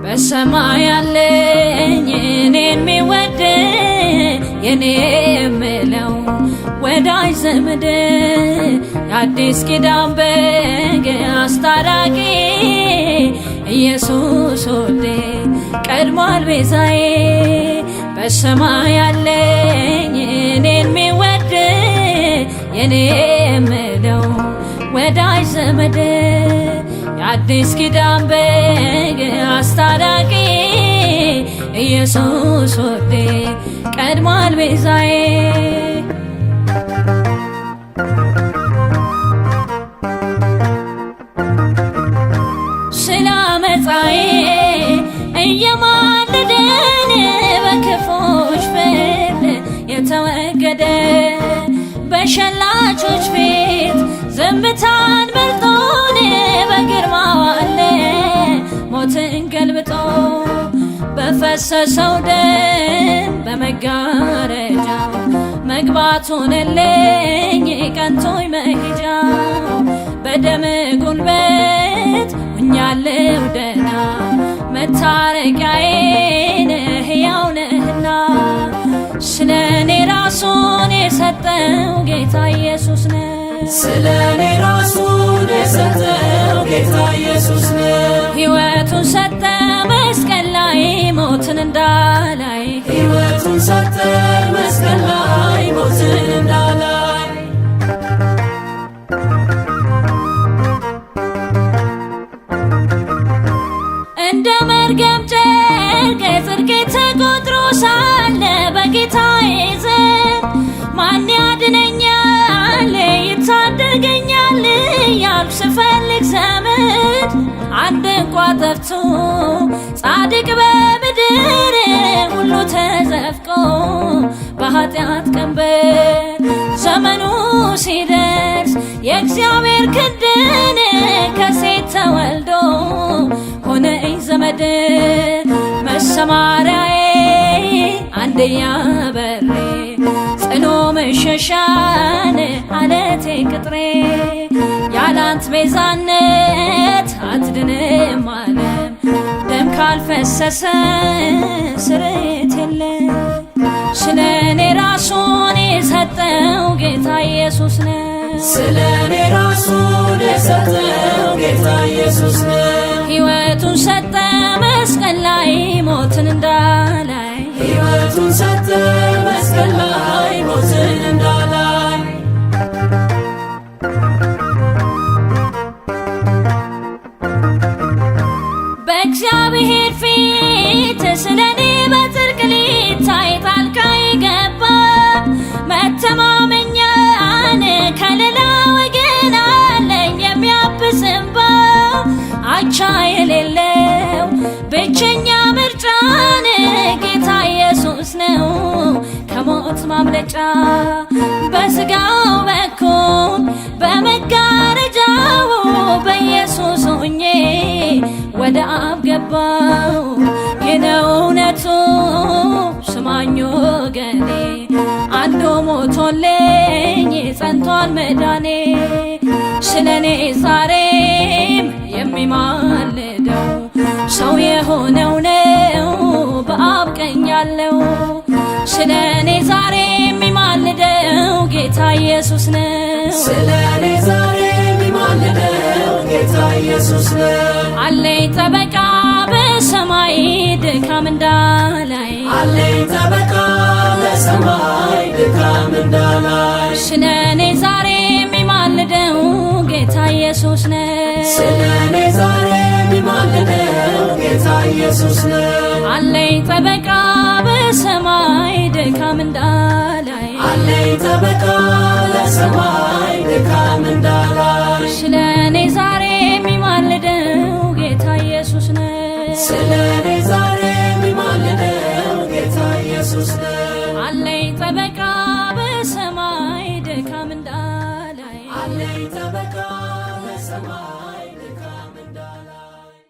በሰማይ ያለኝ እኔን የሚወድ የኔ የምለው ወዳጅ ዘመድ የአዲስ ኪዳን በግ አስታራቂ ኢየሱስ ወዴ ቀድሟል ቤዛዬ። በሰማይ ያለኝ እኔን የሚወድ የኔ የምለው ወዳጅ ዘመድ የአዲስ ኪዳን በግ አስታራቂ ኢየሱስ ወዴ ቀድሟል ቤዛዬ። ስለ ዓመፃዬ እየማለደን በክፎች ፍርድ የተወገደ በሸላቾች ፊት ዝምታን መርጦን በግርማው አለ ሞትን ገልብጦ በፈሰሰው ደም በመጋረጃው መግባት ሆነልኝ ቀንቶኝ መሄጃው። በደም ጉልበት ሆኛለሁ ደህና መታረቂያዬ ሕያው ነህና ስለኔ ራሱን የሰጠው ጌታ ኢየሱስ ነው። ስለኔ ራሱን የሰጠው ጌታ ኢየሱስ ነው። ሕይወቱን ሰጠ መስቀል ላይ ሞትን እንዳላይ ሕይወቱን ሰጠ መስቀል ላይ ሞትን እንዳላይ። እንደ መርገም ጨርቅ ጽድቄ ተቆጥሮ ሳለ በጌታዬ ዘንድ ማን ያድነኛል ይታደገኛል እያልኩ ስፈልግ ዘመድ አንድ እንኳ ጠፍቶ ጻድቅ በምድር ሁሉ ተዘፍቆ በኃጢአት ቀንበር ዘመኑ ሲደርስ የእግዚአብሔር ክንድን ከሴት ተወልዶ ሆነኝ ዘመድ መሰማሪያዬ አንድያ በሬ ጽኑ መሸሻን አለቴ ቅጥሬ ያላንት ቤዛነት አትድንም ዓለም ደም ካልፈሰሰ ስርየት የለም። ስለኔ ራሱን የሰጠው ጌታ ኢየሱስ ነው። ስለኔ ራሱን የሰጠው ጌታ ኢየሱስ ነው። ሕይወቱን ሰጠ መስቀል ላይ ሞትን እንዳላይ ሕይወቱን ሰጠ መስቀል ላይ ሞትን እንዳላይ። በእግዚአብሔር ፊት ስለኔ በጽድቅ ሊታይ ጣልቃ የገባ መተማመኛን ከሌላ ወገን አለኝ የሚያብስ እንባ አቻ የሌለው ብቸኛ ምርጫን ጌታ ኢየሱስ ነው ከሞት ማምለጫ። በሥጋው በኩል በመጋረጃው በኢየሱስ ሆኜ ወደ አብ ገባው። የነው እውነቱ ስማኝ ወገኔ አንዱ ሞቶልኝ ጸንቷል መዳኔ። ስለኔ ዛሬም የሚማልደው ሰው የሆነው ነው በአብ ቀኝ ያለው። ስለኔ ዛሬ የሚማልደው ጌታ ኢየሱስ ነው። ስለኔ ዛሬ የሚማልደው ጌታ ኢየሱስ ነው። አለኝ ጠበቃ በሰማይ ድካም እንዳላይ አለኝ ጠበቃ በሰማይ ድካም እንዳላይ። ስለኔ ዛሬ የሚማልደው ጌታ ኢየሱስ ነው። ስለኔ ዛሬ የሚማልደው ጌታ ኢየሱስ ነው። አለኝ ጠበቃ በሰማይ ድካም እንዳላይ አለኝ ጠበቃ በሰማይ ድካም እንዳላይ። ስለኔ ዛሬ የሚማልደው ጌታ ኢየሱስ ነው። ስለኔ ዛሬ የሚማልደው ጌታ ኢየሱስ ነው። አለኝ ጠበቃ በሰማይ ድካም እንዳላይ አለኝ ጠበቃ በሰማይ